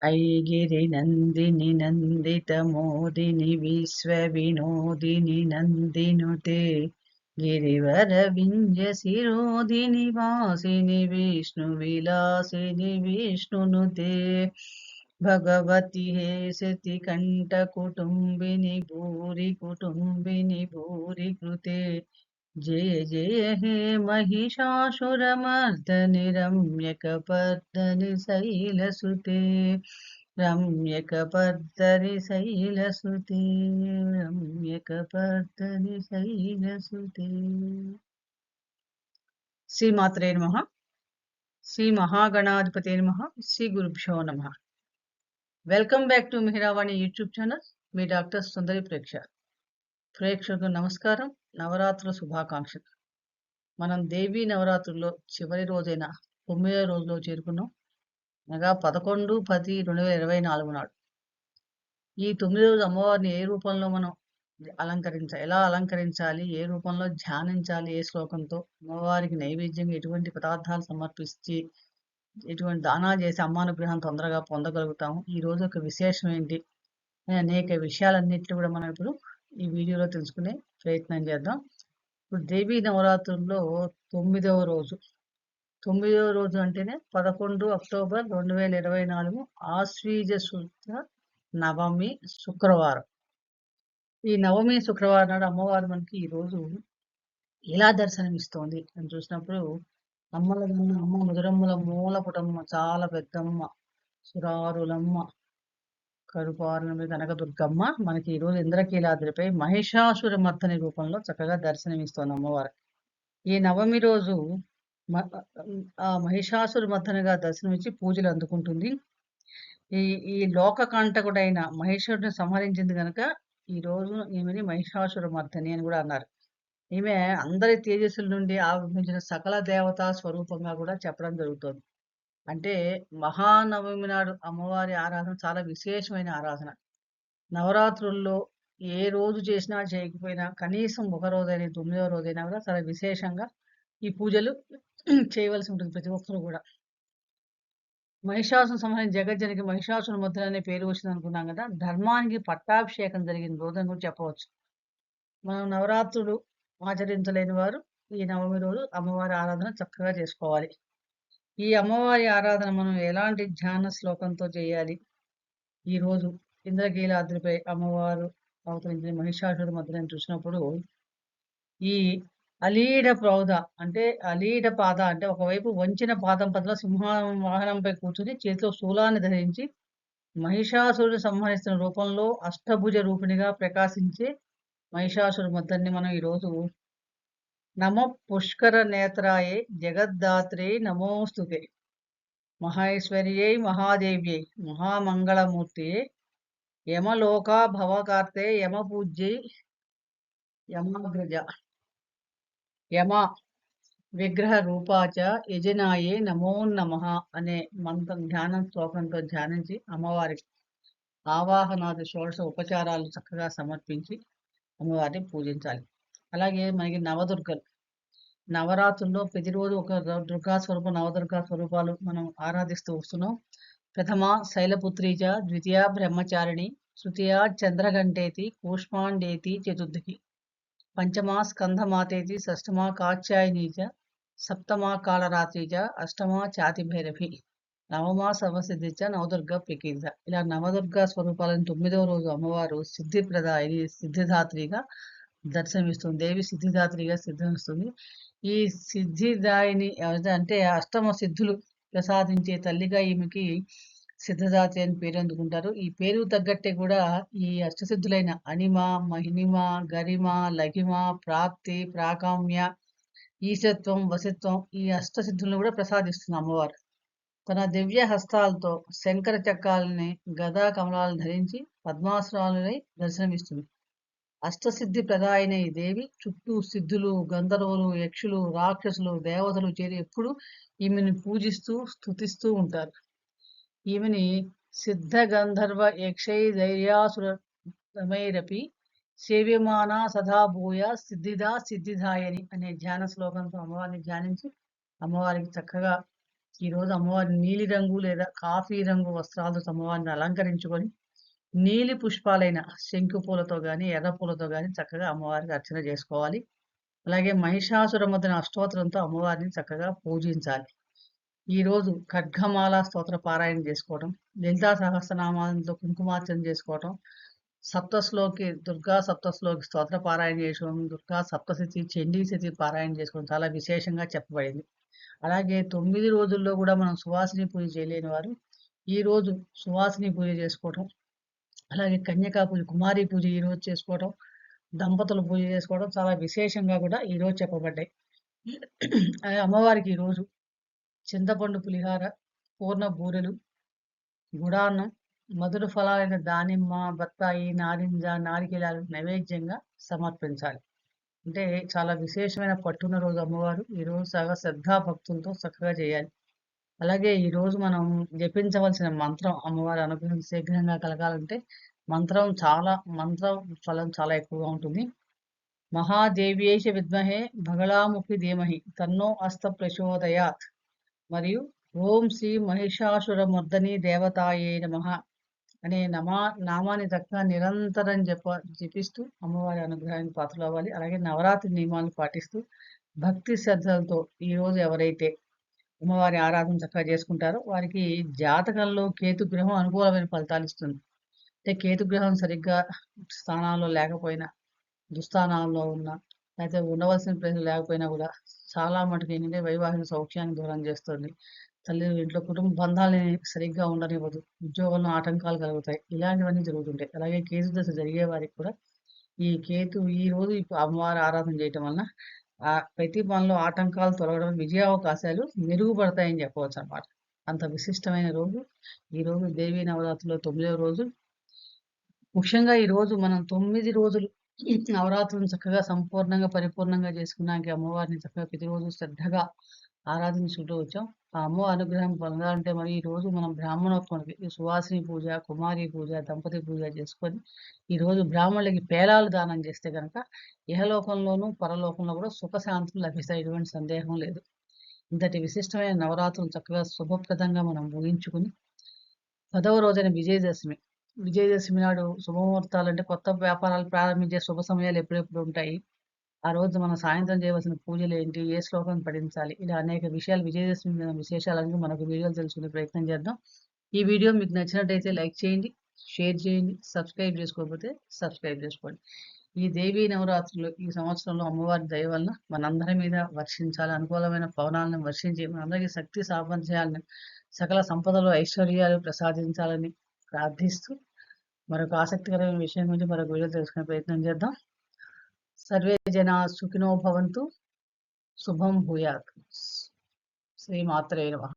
ऐगिरिनन्दिनि नन्दितमोदिनि विश्वविनोदिनि नन्दिनुते गिरिवरविञ्जशिरोधिनि वासिनि विष्णुविलासिनि विष्णुनुते भगवति हेशतिकण्ठकुटुम्बिनि भूरि कुटुम्बिनि भूरि कृते जय जय हे महिषासुरमर्दनि रम्यकपर्दनि शैलसुते रम्यकपर्दनि शैलसुते रम्यकपर्दनि शैलसुते श्रीमात्रे नमः श्री महागणाधिपते नमः श्री गुरुभ्यो नमः welcome back to Mihiravani YouTube channel మీ డాక్టర్ సుందరి ప్రేక్షకులకు నమస్కారం నవరాత్రుల శుభాకాంక్షలు మనం దేవీ నవరాత్రుల్లో చివరి రోజైన 9వ రోజులో చేరుకున్నాం అనగా 11/10/2024 నాడు ఈ 9 రోజు అమ్మవారిని ఏ రూపంలో మనం ఎలా అలంకరించాలి, ఏ రూపంలో ధ్యానించాలి, ఏ శ్లోకంతో అమ్మవారికి నైవేద్యంగా ఎటువంటి పదార్థాలు సమర్పించి ఎటువంటి దానాలు చేసి అమ్మానుగ్రహం తొందరగా పొందగలుగుతాము, ఈ రోజు ఒక విశేషం ఏంటి అనేక విషయాలన్నింటినీ కూడా మనం ఇప్పుడు ఈ వీడియోలో తెలుసుకునే ప్రయత్నం చేద్దాం. ఇప్పుడు దేవీ నవరాత్రుల్లో 9వ రోజు 9వ రోజు అంటేనే 11 అక్టోబర్ 2024 ఆశ్వీజ శుద్ధ నవమి శుక్రవారం. ఈ నవమి శుక్రవారం నాడు అమ్మవారు మనకి ఈ రోజు ఎలా దర్శనమిస్తోంది అని చూసినప్పుడు అమ్మ ముదురమ్మల మూలపుటమ్మ చాలా పెద్దమ్మ సురారులమ్మ కరుపారులమ్మ కనకదుర్గమ్మ మనకి ఈ రోజు ఇంద్రకీలాద్రిపై మహిషాసుర మర్దని రూపంలో చక్కగా దర్శనమిస్తోంది అమ్మవారు. ఈ నవమి రోజు ఆ మహిషాసుర మర్దనిగా దర్శనమిచ్చి పూజలు అందుకుంటుంది. ఈ లోక కంటకుడైన మహిషుడిని సంహరించింది కనుక ఈ రోజు ఈమెని మహిషాసుర మర్దని అని కూడా అన్నారు. ఈమె అందరి తేజస్సుల నుండి ఆవిర్భవించిన సకల దేవతా స్వరూపంగా కూడా చెప్పడం జరుగుతుంది. అంటే మహానవమి నాడు అమ్మవారి ఆరాధన చాలా విశేషమైన ఆరాధన. నవరాత్రుల్లో ఏ రోజు చేసినా చేయకపోయినా కనీసం ఒక రోజైనా 9వ రోజైనా కూడా చాలా విశేషంగా ఈ పూజలు చేయవలసి ఉంటుంది ప్రతి ఒక్కరు కూడా. మహిషాసును సంహరించిన జగజ్జనికి మహిషాసుర మర్దన అనే పేరు వచ్చింది అనుకున్నాం కదా, ధర్మానికి పట్టాభిషేకం జరిగిన రోజుని కూడా చెప్పవచ్చు. మనం నవరాత్రులు ఆచరించలేని వారు ఈ నవమి రోజు అమ్మవారి ఆరాధన చక్కగా చేసుకోవాలి. ఈ అమ్మవారి ఆరాధన మనం ఎలాంటి ధ్యాన శ్లోకంతో చేయాలి, ఈ రోజు ఇంద్రకీలాద్రిపై అమ్మవారు అవతరించిన మహిషాసుర మర్దనని చూసినప్పుడు ఈ అలీఢ ప్రౌఢ అంటే అలీఢ పాద అంటే ఒకవైపు వంచిన పాదం పట్ల సింహ వాహనంపై కూర్చుని చేతిలో శూలాన్ని ధరించి మహిషాసురుని సంహరిస్తున్న రూపంలో అష్టభుజ రూపిణిగా ప్రకాశించే మహిషాసుర మర్దన్ని మనం ఈరోజు నమ పుష్కర నేత్రాయే జగద్దాత్రే నమోస్తుతే మహేశ్వర్యై మహాదేవ్యై మహామంగళమూర్తియే యమలోకా భవకార్తే యమపూజ్యై యమాగ్రజ యమ విగ్రహ రూపాచ యజనాయే నమోన్నమః అనే మంత్రం ధ్యానం శ్లోకంతో ధ్యానించి అమ్మవారికి ఆవాహనాది షోడశ ఉపచారాలు చక్కగా సమర్పించి అమ్మవారిని పూజించాలి. అలాగే మనకి నవదుర్గలు నవరాత్రుల్లో ప్రతిరోజు ఒక దుర్గా స్వరూపం, నవదుర్గా స్వరూపాలు మనం ఆరాధిస్తూ వస్తున్నాం. ప్రథమ శైలపుత్రీచ, ద్వితీయ బ్రహ్మచారిణి, తృతీయ చంద్రఘంటేతి, కూష్మాండేతి చతుర్థి, పంచమా స్కంధమాతేతి, షష్టమా కాత్యాయని చ, సప్తమా కాళరాత్రి చ, అష్టమా ఛాతిభైరవి, నవమా సర్వసిద్ధి చ నవదుర్గ ప్రకీర్త. ఇలా నవదుర్గా స్వరూపాలను 9వ రోజు అమ్మవారు సిద్ధిప్రదాయిని సిద్ధిదాత్రిగా దర్శనమిస్తుంది. దేవి సిద్ధిదాత్రిగా సిద్ధిస్తుంది. ఈ సిద్ధిదాయిని అంటే అష్టమ సిద్ధులు ప్రసాదించే తల్లిగా ఈమెకి సిద్ధదాత్రి అని పేరు అందుకుంటారు. ఈ పేరు తగ్గట్టే కూడా ఈ అష్టసిద్ధులైన అనిమ, మహినిమ, గరిమ, లఘిమ, ప్రాప్తి, ప్రాకామ్య, ఈశత్వం, వశత్వం ఈ అష్టసిద్ధులను కూడా ప్రసాదిస్తుంది అమ్మవారు. తన దివ్య హస్తాలతో శంకర చక్రాలని, గదా కమలాలను ధరించి పద్మాసనాలని దర్శనమిస్తుంది. అష్టసిద్ధి ప్రదాయన ఈ దేవి చుట్టూ సిద్ధులు, గంధర్వులు, యక్షులు, రాక్షసులు, దేవతలు చేరి ఎప్పుడు ఈమెను పూజిస్తూ స్తుతిస్తూ ఉంటారు. ఈమెని సిద్ధ గంధర్వ యక్షై ధైర్యాసురమైరపి సేవ్యమాన సదా భూయ సిద్ధిదా సిద్ధిదాయని అనే ధ్యాన శ్లోకంతో అమ్మవారిని ధ్యానించి అమ్మవారికి చక్కగా ఈరోజు అమ్మవారిని నీలి రంగు లేదా కాఫీ రంగు వస్త్రాలతో అమ్మవారిని అలంకరించుకొని నీలి పుష్పాలైన శంకు పూలతో గాని, ఎర్ర పూలతో గాని చక్కగా అమ్మవారికి అర్చన చేసుకోవాలి. అలాగే మహిషాసురమర్దిని అష్టోత్తరంతో అమ్మవారిని చక్కగా పూజించాలి. ఈరోజు ఖడ్గమాల స్తోత్ర పారాయణ చేసుకోవటం, లలితా సహస్రనామాలతో కుంకుమార్చన చేసుకోవటం, సప్తశ్లోకి దుర్గా సప్తశ్లోకి స్తోత్ర పారాయణ చేసుకోవడం, దుర్గా సప్తశతి, చండీశతి పారాయణ చేసుకోవడం చాలా విశేషంగా చెప్పబడింది. అలాగే 9 రోజుల్లో కూడా మనం సువాసిని పూజ చేయలేని వారు ఈ రోజు సువాసిని పూజ చేసుకోవటం, అలాగే కన్యకా పూజ, కుమారి పూజ ఈరోజు చేసుకోవటం, దంపతుల పూజ చేసుకోవడం చాలా విశేషంగా కూడా ఈరోజు చెప్పబడ్డాయి. అమ్మవారికి ఈరోజు చింతపండు పులిహార, పూర్ణ బూరెలు, గుడాన్నం, మధుర ఫలాలైన దానిమ్మ, బత్తాయి, నారింజ, నారికేళాలు నైవేద్యంగా సమర్పించాలి. అంటే చాలా విశేషమైన పట్టున్న రోజు అమ్మవారు. ఈరోజు చాలా శ్రద్ధా భక్తులతో చక్కగా చేయాలి. అలాగే ఈరోజు మనం జపించవలసిన మంత్రం అమ్మవారి అనుగ్రహం శీఘ్రంగా కలగాలంటే మంత్రం ఫలం చాలా ఎక్కువగా ఉంటుంది. మహాదేవ్యేశ విద్మహే భగళాముఖి ధీమహి తన్నో అస్త ప్రచోదయాత్ మరియు ఓం శ్రీ మహిషాసురమర్దని దేవతాయే నమః అనే నామాన్ని చక్కగా నిరంతరం జపిస్తూ అమ్మవారి అనుగ్రహానికి పాత్రలు అవ్వాలి. అలాగే నవరాత్రి నియమాలను పాటిస్తూ భక్తి శ్రద్ధలతో ఈరోజు ఎవరైతే అమ్మవారి ఆరాధన చక్కగా చేసుకుంటారో వారికి జాతకంలో కేతు గ్రహం అనుకూలమైన ఫలితాలు ఇస్తుంది. అంటే కేతు గ్రహం సరిగ్గా స్థానాల్లో లేకపోయినా, దుస్థానాల్లో ఉన్నా, లేకపోతే ఉండవలసిన ప్లేసులు లేకపోయినా కూడా చాలా మటుకు ఏంటంటే వైవాహిక సౌఖ్యాన్ని దూరం చేస్తుంది. ఇంట్లో కుటుంబ బంధాలని సరిగ్గా ఉండనివ్వదు. ఉద్యోగంలో ఆటంకాలు కలుగుతాయి. ఇలాంటివన్నీ జరుగుతుంటాయి. అలాగే కేతు దశ జరిగే వారికి కూడా ఈ కేతు ఈ రోజు అమ్మవారి ఆరాధన చేయటం వలన ప్రతి పనిలో ఆటంకాలు తొలగడం, విజయావకాశాలు మెరుగుపడతాయని చెప్పవచ్చు అన్నమాట. అంత విశిష్టమైన రోజు ఈ రోజు దేవీ నవరాత్రిలో 9వ రోజు. ముఖ్యంగా ఈ రోజు మనం 9 రోజులు నవరాత్రులను చక్కగా సంపూర్ణంగా పరిపూర్ణంగా చేసుకున్నాక అమ్మవారిని చక్కగా ప్రతిరోజు శ్రద్ధగా ఆరాధించుకుంటూ వచ్చాం. ఆ అమ్మ అనుగ్రహం పొందాలంటే మరి ఈ రోజు మనం బ్రాహ్మణోత్సవానికి సువాసిని పూజ, కుమారి పూజ, దంపతి పూజ చేసుకొని ఈ రోజు బ్రాహ్మణులకి పేలాలు దానం చేస్తే కనుక ఇహలోకంలోనూ పరలోకంలో కూడా సుఖశాంతులు లభిస్తాయి. ఎటువంటి సందేహం లేదు. ఇంతటి విశిష్టమైన నవరాత్రులు చక్కగా శుభప్రదంగా మనం ముగించుకుని 10వ రోజైన విజయదశమి. విజయదశమి నాడు శుభముహూర్తాలు అంటే కొత్త వ్యాపారాలు ప్రారంభించే శుభ సమయాలు ఎప్పుడెప్పుడు ఉంటాయి. ఆ రోజు మనం సాయంత్రం చేయవలసిన పూజలు ఏంటి, ఏ శ్లోకం పఠించాలి, ఇలా అనేక విషయాలు విజయదశమి మీద విశేషాలన్నీ మనకు వీడియోలు తెలుసుకునే ప్రయత్నం చేద్దాం. ఈ వీడియో మీకు నచ్చినట్టయితే లైక్ చేయండి, షేర్ చేయండి, సబ్స్క్రైబ్ చేసుకోకపోతే సబ్స్క్రైబ్ చేసుకోండి. ఈ దేవీ నవరాత్రులు ఈ సంవత్సరంలో అమ్మవారి దయ వలన మనందరి మీద వర్షించాలి, అనుకూలమైన పవనాలను వర్షించి మనందరికీ శక్తి సామర్థ్యాలను, సకల సంపదలు, ఐశ్వర్యాలు ప్రసాదించాలని ప్రార్థిస్తూ మరొక ఆసక్తికరమైన విషయం గురించి మరొక వీడియో తెలుసుకునే ప్రయత్నం చేద్దాం. సర్వే జనా సుఖినో భవంతు. శుభం భూయాత్. శ్రీమాత్రే నమః.